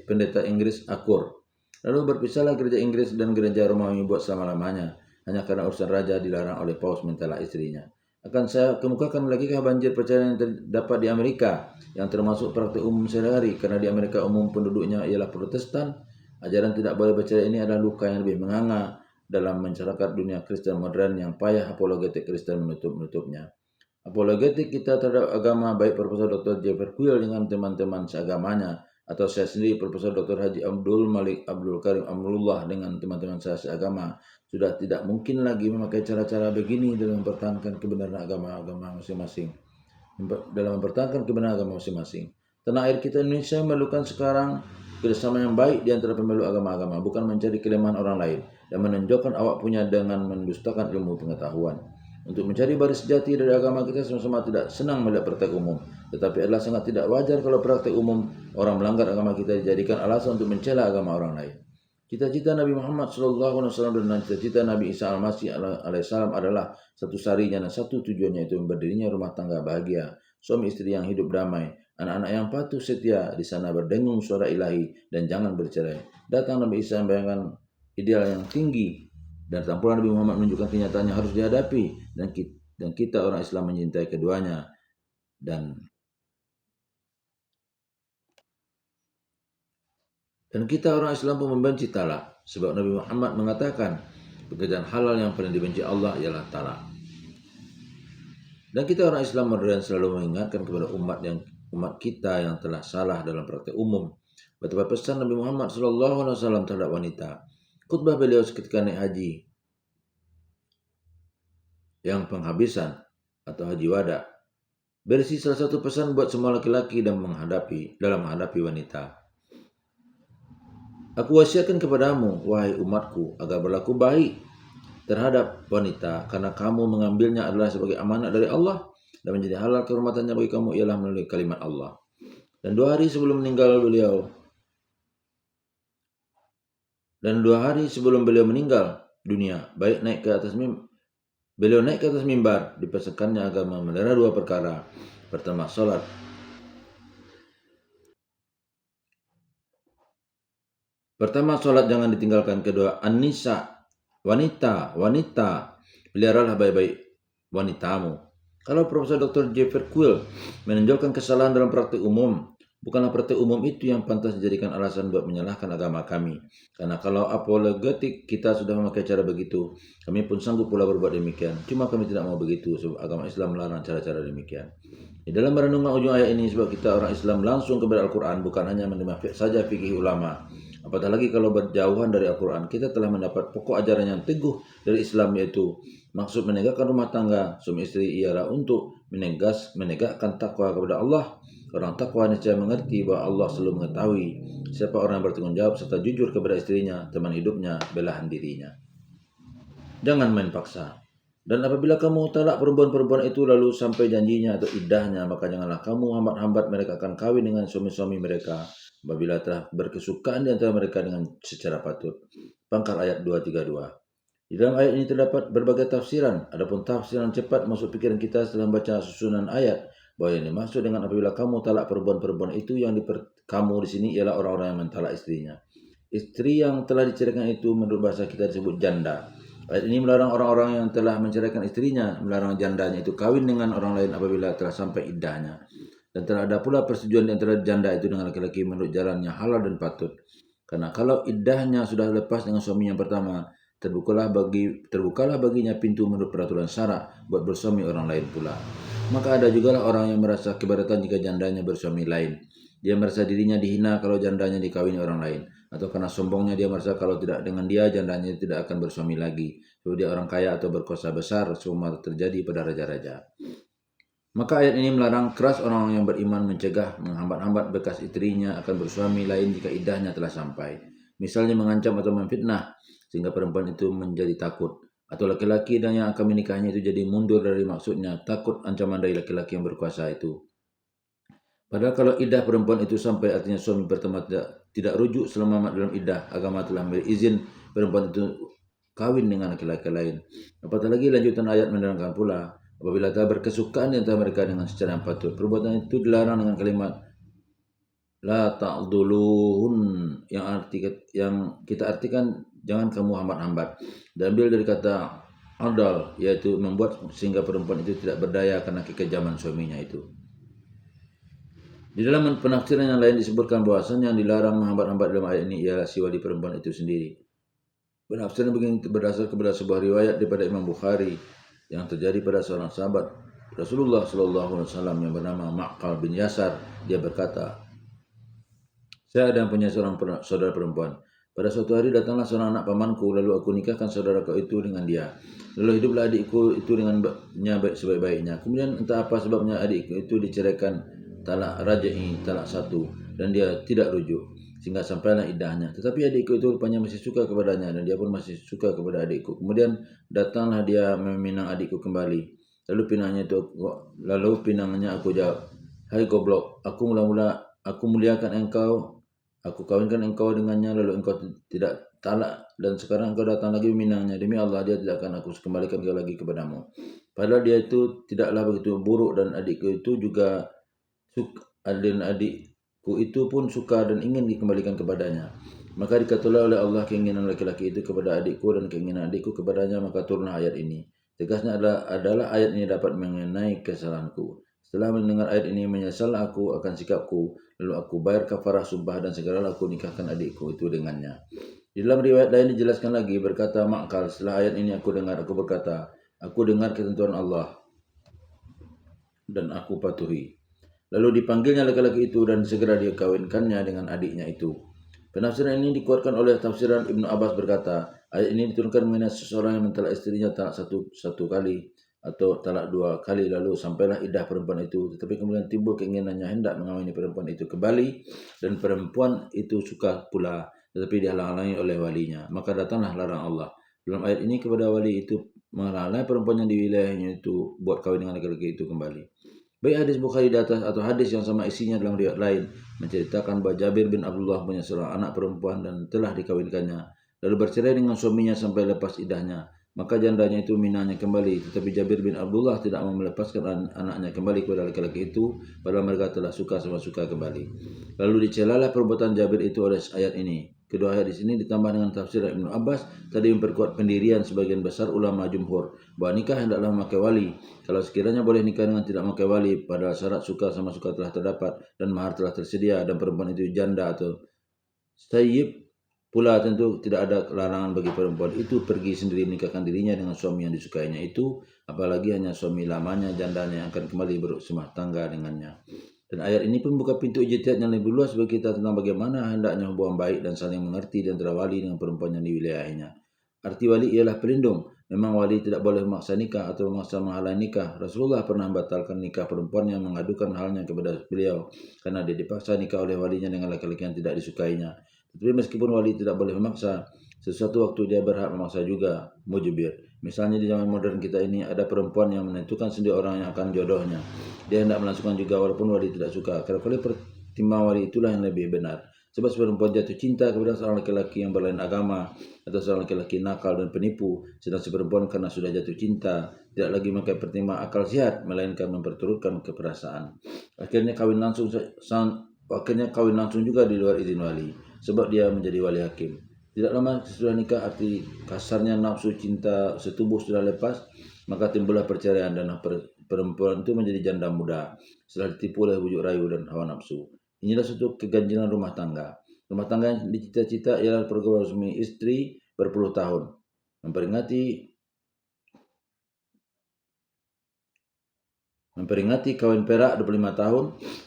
Pendeta Inggris akur. Lalu berpisahlah gereja Inggris dan gereja Romawi buat selama-lamanya hanya karena urusan raja dilarang oleh Paus mentalak istrinya. Akan saya kemukakan lagikah banjir perceraian yang terdapat di Amerika yang termasuk praktik umum sehari-hari karena di Amerika umum penduduknya ialah Protestan. Ajaran tidak boleh bercerai ini adalah luka yang lebih menganga dalam masyarakat dunia Kristen modern yang payah apologetik Kristen menutup-nutupnya. Apologetik kita terhadap agama baik Profesor Dr. Jeffrey Quill dengan teman-teman seagamanya atau saya sendiri Profesor Dr. Haji Abdul Malik Abdul Karim Amrullah dengan teman-teman saya seagama sudah tidak mungkin lagi memakai cara-cara begini dalam mempertahankan kebenaran agama masing-masing. Tanah air kita Indonesia memerlukan sekarang kerjasama yang baik di antara pemeluk agama-agama, bukan mencari kelemahan orang lain dan menonjolkan awak punya dengan mendustakan ilmu pengetahuan. Untuk mencari baris sejati dari agama kita sama-sama tidak senang melihat praktek umum, tetapi adalah sangat tidak wajar kalau praktek umum orang melanggar agama kita dijadikan alasan untuk mencela agama orang lain. Cita-cita Nabi Muhammad SAW dan cita-cita Nabi Isa Al-Masih alaihissalam adalah satu sarinya dan satu tujuannya, itu berdirinya rumah tangga bahagia, suami istri yang hidup damai, anak-anak yang patuh setia, di sana berdengung suara ilahi dan jangan bercerai. Datang Nabi Isa membayangkan ideal yang tinggi dan tampilan Nabi Muhammad menunjukkan kenyataannya harus dihadapi dan kita orang Islam mencintai keduanya dan kita orang Islam pun membenci talak sebab Nabi Muhammad mengatakan pekerjaan halal yang paling dibenci Allah ialah talak. Dan kita orang Islam modern selalu mengingatkan kepada umat kita yang telah salah dalam praktek umum betapa pesan Nabi Muhammad SAW terhadap wanita. Khutbah beliau ketika naik haji yang penghabisan atau haji wada berisi salah satu pesan buat semua laki-laki dalam menghadapi wanita. Aku wasiatkan kepadamu, wahai umatku, agar berlaku baik terhadap wanita karena kamu mengambilnya adalah sebagai amanat dari Allah dan menjadi halal kehormatannya bagi kamu ialah melalui kalimat Allah. Dan 2 hari sebelum beliau meninggal dunia, beliau naik ke atas mimbar, dipesankannya agar memelihara 2 perkara. Pertama, salat. Pertama, sholat jangan ditinggalkan. Kedua, an-nisa, wanita, peliharalah baik-baik wanitamu. Kalau Profesor Dr. Jeffrey Quill menonjolkan kesalahan dalam praktik umum, bukanlah praktik umum itu yang pantas dijadikan alasan buat menyalahkan agama kami. Karena kalau apologetik kita sudah memakai cara begitu, kami pun sanggup pula berbuat demikian. Cuma kami tidak mau begitu, sebab agama Islam melarang cara-cara demikian. Di dalam merenungkan ujung ayat ini, sebab kita orang Islam langsung kepada Al-Quran, bukan hanya menerima saja fikih ulama. Apatah lagi kalau berjauhan dari Al-Quran, kita telah mendapat pokok ajaran yang teguh dari Islam, yaitu maksud menegakkan rumah tangga suami istri ialah untuk menegakkan takwa kepada Allah. Orang takwa niscaya mengerti bahwa Allah selalu mengetahui siapa orang yang bertanggung jawab serta jujur kepada istrinya, teman hidupnya, belahan dirinya. Jangan main paksa. Dan apabila kamu talak perempuan-perempuan itu lalu sampai janjinya atau iddahnya, maka janganlah kamu hambat-hambat mereka akan kawin dengan suami-suami mereka apabila telah berkesukaan di antara mereka dengan secara patut. Pangkal ayat 232. Di dalam ayat ini terdapat berbagai tafsiran. Adapun tafsiran cepat masuk pikiran kita setelah membaca susunan ayat bahwa yang dimaksud dengan apabila kamu talak perempuan-perempuan itu yang kamu di sini ialah orang-orang yang mentalak istrinya. Istri yang telah diceraikan itu menurut bahasa kita disebut janda. Ayat ini melarang orang-orang yang telah menceraikan istrinya, melarang jandanya itu kawin dengan orang lain apabila telah sampai iddahnya. Dan telah ada pula persetujuan di antara janda itu dengan laki-laki menurut jalannya halal dan patut. Karena kalau iddahnya sudah lepas dengan suami yang pertama, terbukalah baginya pintu menurut peraturan syara buat bersuami orang lain pula. Maka ada jugalah orang yang merasa keberatan jika jandanya bersuami lain. Dia merasa dirinya dihina kalau jandanya dikawini orang lain. Atau karena sombongnya dia merasa kalau tidak dengan dia, jandanya tidak akan bersuami lagi. Sebab dia orang kaya atau berkuasa besar, semua terjadi pada raja-raja. Maka ayat ini melarang keras orang yang beriman mencegah, menghambat-hambat bekas istrinya akan bersuami lain jika iddahnya telah sampai. Misalnya mengancam atau memfitnah, sehingga perempuan itu menjadi takut. Atau laki-laki dan yang akan menikahnya itu jadi mundur dari maksudnya, takut ancaman dari laki-laki yang berkuasa itu. Padahal kalau iddah perempuan itu sampai artinya suami pertama tidak rujuk selama dalam iddah, agama telah memberi izin perempuan itu kawin dengan laki-laki lain. Apatah lagi lanjutan ayat menerangkan pula, apabila telah berkesukaan di antara mereka dengan secara yang patut, perbuatan itu dilarang dengan kalimat la ta'duluhun yang kita artikan jangan kamu hambat-hambat. Diambil dari kata adal, yaitu membuat sehingga perempuan itu tidak berdaya karena kekejaman suaminya itu. Di dalam penafsiran yang lain disebutkan bahwasannya yang dilarang menghambat-hambat dalam ayat ini ialah si wali perempuan itu sendiri. Penafsiran begini berdasar kepada sebuah riwayat daripada Imam Bukhari yang terjadi pada seorang sahabat Rasulullah SAW yang bernama Ma'qal bin Yasar. Dia berkata, saya ada yang punya seorang saudara perempuan. Pada suatu hari datanglah seorang anak pamanku, lalu aku nikahkan saudaraku itu dengan dia. Lalu hiduplah adikku itu dengannya sebaik-baiknya. Kemudian entah apa sebabnya adikku itu diceraikan talak raj'i, talak satu, dan dia tidak rujuk sehingga sampailah iddahnya. Tetapi adikku itu rupanya masih suka kepadanya dan dia pun masih suka kepada adikku. Kemudian datanglah dia meminang adikku kembali. Lalu pinangnya aku jawab, hai goblok, aku muliakan engkau, aku kawinkan engkau dengannya, lalu engkau tidak talak, dan sekarang engkau datang lagi meminangnya. Demi Allah, dia tidak akan aku kembalikan kau lagi kepadamu. Padahal dia itu tidaklah begitu buruk dan adikku itu juga dan adikku itu pun suka dan ingin dikembalikan kepadanya. Maka dikatakanlah oleh Allah keinginan laki-laki itu kepada adikku dan keinginan adikku kepadanya, maka turunlah ayat ini. Tegasnya adalah ayat ini dapat mengenai kesalahanku. Setelah mendengar ayat ini menyesal aku akan sikapku, lalu aku bayar kafarah sumpah dan segeralah aku nikahkan adikku itu dengannya. Di dalam riwayat lain dijelaskan lagi, berkata Ma'qal, setelah ayat ini aku berkata, aku dengar ketentuan Allah dan aku patuhi. Lalu dipanggilnya laki-laki itu dan segera dia kawinkannya dengan adiknya itu. Penafsiran ini dikuatkan oleh tafsiran Ibnu Abbas berkata, ayat ini diturunkan mengenai seseorang yang mentalak istrinya talak satu kali atau talak dua kali, lalu sampailah iddah perempuan itu, tetapi kemudian timbul keinginannya hendak mengawini perempuan itu kembali dan perempuan itu suka pula, tetapi dihalang-halangi oleh walinya. Maka datanglah larang Allah dalam ayat ini kepada wali itu menghalangi perempuan yang di wilayahnya itu buat kawin dengan laki-laki itu kembali. Baik hadis Bukhari di atas atau hadis yang sama isinya dalam riwayat lain menceritakan bahwa Jabir bin Abdullah punya seorang anak perempuan dan telah dikawinkannya, lalu bercerai dengan suaminya sampai lepas iddahnya. Maka jandanya itu minangnya kembali, tetapi Jabir bin Abdullah tidak mau melepaskan anaknya kembali kepada laki-laki itu, padahal mereka telah suka sama suka kembali. Lalu dicelalah perbuatan Jabir itu oleh ayat ini. Kedua ayat di sini ditambah dengan tafsir Ibnu Abbas tadi memperkuat pendirian sebagian besar ulama jumhur bahwa nikah hendaklah memakai wali. Kalau sekiranya boleh nikah dengan tidak memakai wali, pada syarat suka sama suka telah terdapat dan mahar telah tersedia dan perempuan itu janda atau sayyib, pula tentu tidak ada larangan bagi perempuan itu pergi sendiri menikahkan dirinya dengan suami yang disukainya itu, apalagi hanya suami lamanya, jandanya yang akan kembali berumah tangga dengannya. Dan ayat ini pun buka pintu ijtihad yang lebih luas bagi kita tentang bagaimana hendaknya hubungan baik dan saling mengerti di antara wali dengan perempuan yang di wilayahnya. Arti wali ialah pelindung. Memang wali tidak boleh memaksa nikah atau memaksa menghalangi nikah. Rasulullah pernah membatalkan nikah perempuan yang mengadukan halnya kepada beliau karena dia dipaksa nikah oleh walinya dengan laki-laki yang tidak disukainya. Tetapi meskipun wali tidak boleh memaksa, sesuatu waktu dia berhak memaksa juga, mujibir. Misalnya di zaman modern kita ini ada perempuan yang menentukan sendiri orang yang akan jodohnya. Dia hendak melangsungkan juga walaupun wali tidak suka. Kalau pertimbangan wali itulah yang lebih benar. Sebab perempuan jatuh cinta kepada seorang laki-laki yang berlain agama atau seorang laki-laki nakal dan penipu, sedang si perempuan karena sudah jatuh cinta tidak lagi memakai pertimbangan akal sehat melainkan memperturutkan keperasaan. Akhirnya kawin langsung juga di luar izin wali, sebab dia menjadi wali hakim. Tidak lama sesudah nikah, arti kasarnya nafsu cinta setubuh sudah lepas, maka timbullah perceraian dan perempuan itu menjadi janda muda setelah ditipu oleh bujuk rayu dan hawa nafsu. Inilah suatu keganjilan rumah tangga. Rumah tangga yang dicita-cita ialah pergaulan suami istri berpuluh tahun, memperingati kawin perak 25 tahun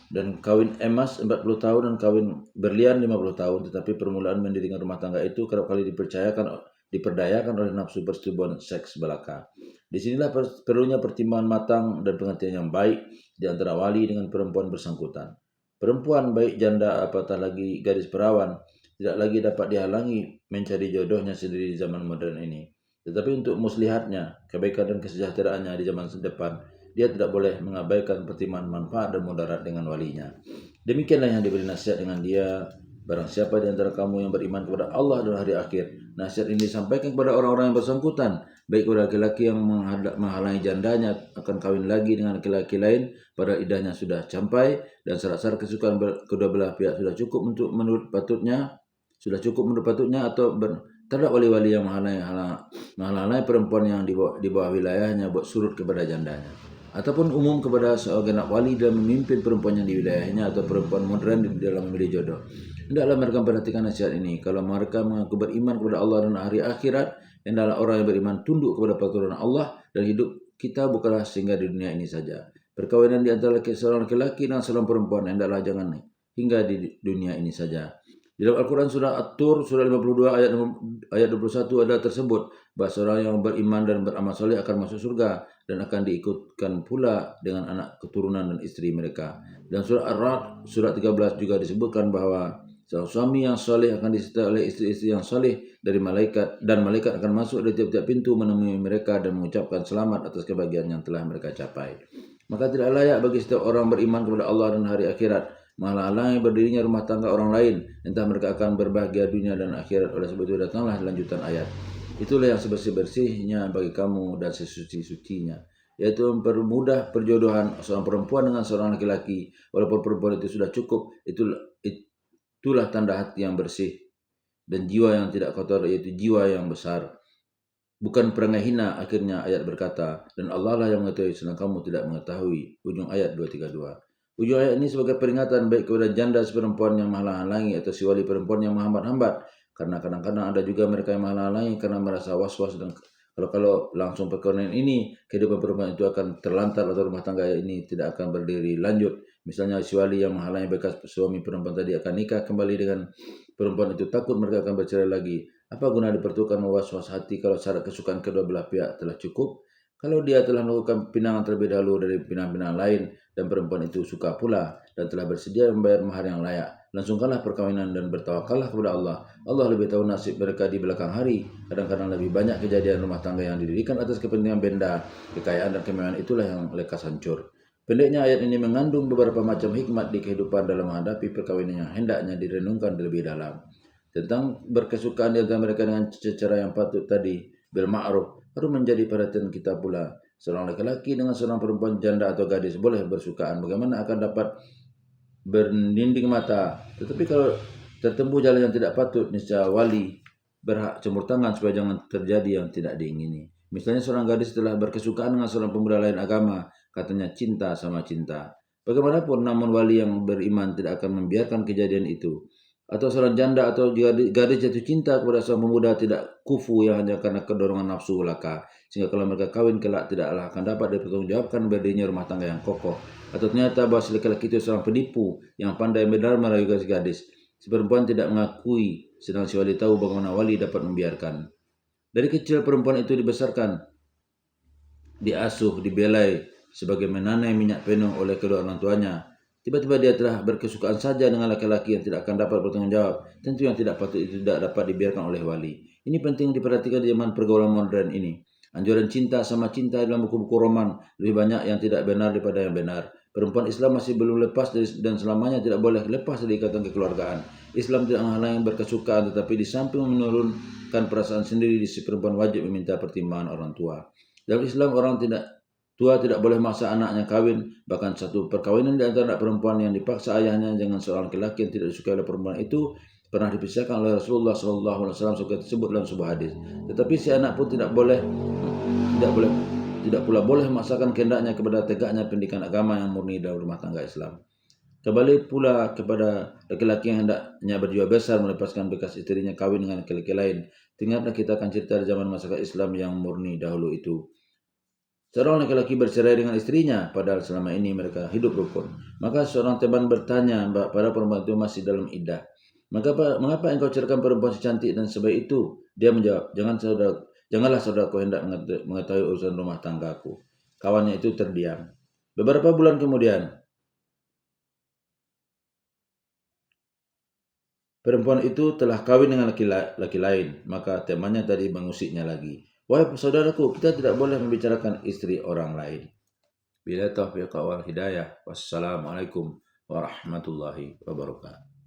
dan kawin emas 40 tahun dan kawin berlian 50 tahun. Tetapi permulaan mendirikan rumah tangga itu kerap kali diperdayakan oleh nafsu persetubuhan seks belaka. Disinilah perlunya pertimbangan matang dan pengertian yang baik di antara wali dengan perempuan bersangkutan. Perempuan baik janda apatah lagi gadis perawan tidak lagi dapat dihalangi mencari jodohnya sendiri di zaman modern ini. Tetapi untuk muslihatnya, kebaikan dan kesejahteraannya di zaman depan, dia tidak boleh mengabaikan pertimbangan manfaat dan mudarat dengan walinya. Demikianlah yang diberi nasihat dengan dia. Barang siapa di antara kamu yang beriman kepada Allah dan hari akhir, nasihat ini disampaikan kepada orang-orang yang bersangkutan, baik kepada laki-laki yang menghalangi jandanya akan kawin lagi dengan laki-laki lain pada idahnya sudah sampai dan syarat-syarat kesukaan kedua belah pihak sudah cukup menurut patutnya atau terhadap wali-wali yang menghalangi perempuan yang di bawah wilayahnya buat surut kepada jandanya, ataupun umum kepada segenap wali dalam memimpin perempuan yang di wilayahnya atau perempuan modern di dalam memilih jodoh. Hendaklah mereka perhatikan nasihat ini. Kalau mereka mengaku beriman kepada Allah dan hari akhirat, hendaklah orang yang beriman tunduk kepada peraturan Allah dan hidup kita bukanlah singgah di dunia ini saja. Perkawinan di antara seorang laki-laki dan seorang perempuan hendaklah jangan hingga di dunia ini saja. Di dalam Al-Quran surah At-Tur surah 52 ayat 21 ada tersebut bahawa seorang yang beriman dan beramal soleh akan masuk surga dan akan diikutkan pula dengan anak keturunan dan istri mereka. Dan surah Ar-Ra'd surah 13 juga disebutkan bahwa seorang suami yang soleh akan disertai oleh istri-istri yang soleh dari malaikat, dan malaikat akan masuk dari tiap-tiap pintu menemui mereka dan mengucapkan selamat atas kebahagiaan yang telah mereka capai. Maka tidak layak bagi setiap orang beriman kepada Allah dan hari akhirat menghalangi berdirinya rumah tangga orang lain, entah mereka akan berbahagia dunia dan akhirat. Oleh sebab itu datanglah lanjutan ayat. Itulah yang sebersih-bersihnya bagi kamu dan sesuci-sucinya, yaitu mempermudah perjodohan seorang perempuan dengan seorang laki-laki walaupun perempuan itu sudah cukup. Itulah tanda hati yang bersih dan jiwa yang tidak kotor, yaitu jiwa yang besar, bukan perangai hina. Akhirnya ayat berkata, dan Allah lah yang mengetahui sedang kamu tidak mengetahui. Ujung ayat 232. Ujung ayat ini sebagai peringatan baik kepada janda si perempuan yang menghalang-halangi atau si wali perempuan yang menghambat-hambat, karena kadang-kadang ada juga mereka yang menghalang-halangi karena merasa was-was dan kalau langsung perkawinan ini, kehidupan perempuan itu akan terlantar atau rumah tangga ini tidak akan berdiri lanjut. Misalnya si wali yang menghalangi bekas suami perempuan tadi akan nikah kembali dengan perempuan itu, takut mereka akan bercerai lagi. Apa guna dipertukarkan was-was hati kalau syarat kesukaan kedua belah pihak telah cukup? Kalau dia telah melakukan pinangan terlebih dahulu dari pinangan-pinangan lain dan perempuan itu suka pula dan telah bersedia membayar mahar yang layak, langsungkanlah perkawinan dan bertawakallah kepada Allah. Allah lebih tahu nasib mereka di belakang hari. Kadang-kadang lebih banyak kejadian rumah tangga yang didirikan atas kepentingan benda, kekayaan dan kemewahan, itulah yang lekas hancur. Pendeknya ayat ini mengandung beberapa macam hikmat di kehidupan dalam menghadapi perkawinan yang hendaknya direnungkan lebih dalam. Tentang berkesukaan di antara mereka dengan cara yang patut tadi, bil ma'ruf, harus menjadi perhatian kita pula. Seorang laki-laki dengan seorang perempuan janda atau gadis boleh bersukaan, bagaimana akan dapat berninding mata. Tetapi kalau tertempuh jalan yang tidak patut, niscaya wali berhak campur tangan supaya jangan terjadi yang tidak diingini. Misalnya seorang gadis telah berkesukaan dengan seorang pemuda lain agama, katanya cinta sama cinta. Bagaimanapun, namun wali yang beriman tidak akan membiarkan kejadian itu. Atau seorang janda atau gadis jatuh cinta kepada seorang pemuda tidak kufu yang hanya karena kedorongan nafsu belaka, sehingga kalau mereka kawin kelak tidaklah akan dapat dipertanggungjawabkan berdirinya rumah tangga yang kokoh. Atau ternyata bahwa si laki-laki itu seorang penipu yang pandai benar merayu gadis. Si perempuan tidak mengakui, sedang si wali tahu bagaimana wali dapat membiarkan. Dari kecil perempuan itu dibesarkan, diasuh, dibelai sebagai menanai minyak penuh oleh kedua orang tuanya. Tiba-tiba dia telah berkesukaan saja dengan laki-laki yang tidak akan dapat bertanggung jawab. Tentu yang tidak patut itu tidak dapat dibiarkan oleh wali. Ini penting diperhatikan di zaman pergaulan modern ini. Anjuran cinta sama cinta dalam buku-buku roman lebih banyak yang tidak benar daripada yang benar. Perempuan Islam masih belum lepas dari, dan selamanya tidak boleh lepas dari ikatan kekeluargaan. Islam tidak menghalangi berkesukaan, tetapi di samping menurunkan perasaan sendiri, si perempuan wajib meminta pertimbangan orang tua. Dalam Islam, orang tua tidak boleh memaksa anaknya kawin, bahkan satu perkawinan di antara anak perempuan yang dipaksa ayahnya dengan seorang laki-laki yang tidak disukai oleh perempuan itu pernah dipisahkan oleh Rasulullah SAW seperti tersebut dalam sebuah hadis. Tetapi si anak pun tidak pula boleh memaksakan kehendaknya kepada tegaknya pendidikan agama yang murni dalam rumah tangga Islam. Kembali pula kepada laki-laki yang hendaknya berjiwa besar melepaskan bekas istrinya kawin dengan laki-laki lain. Ingatlah kita akan cerita di zaman masyarakat Islam yang murni dahulu itu. Seorang laki-laki bercerai dengan istrinya, padahal selama ini mereka hidup rukun. Maka seorang teman bertanya pada perempuan itu masih dalam iddah. Mengapa engkau ceraikan perempuan secantik dan sebaik itu? Dia menjawab, janganlah saudaraku hendak mengetahui urusan rumah tanggaku. Kawannya itu terdiam. Beberapa bulan kemudian, perempuan itu telah kawin dengan laki lain. Maka temannya tadi mengusiknya lagi. Wahai saudaraku, kita tidak boleh membicarakan istri orang lain. Bila taufiq wal hidayah. Wassalamualaikum warahmatullahi wabarakatuh.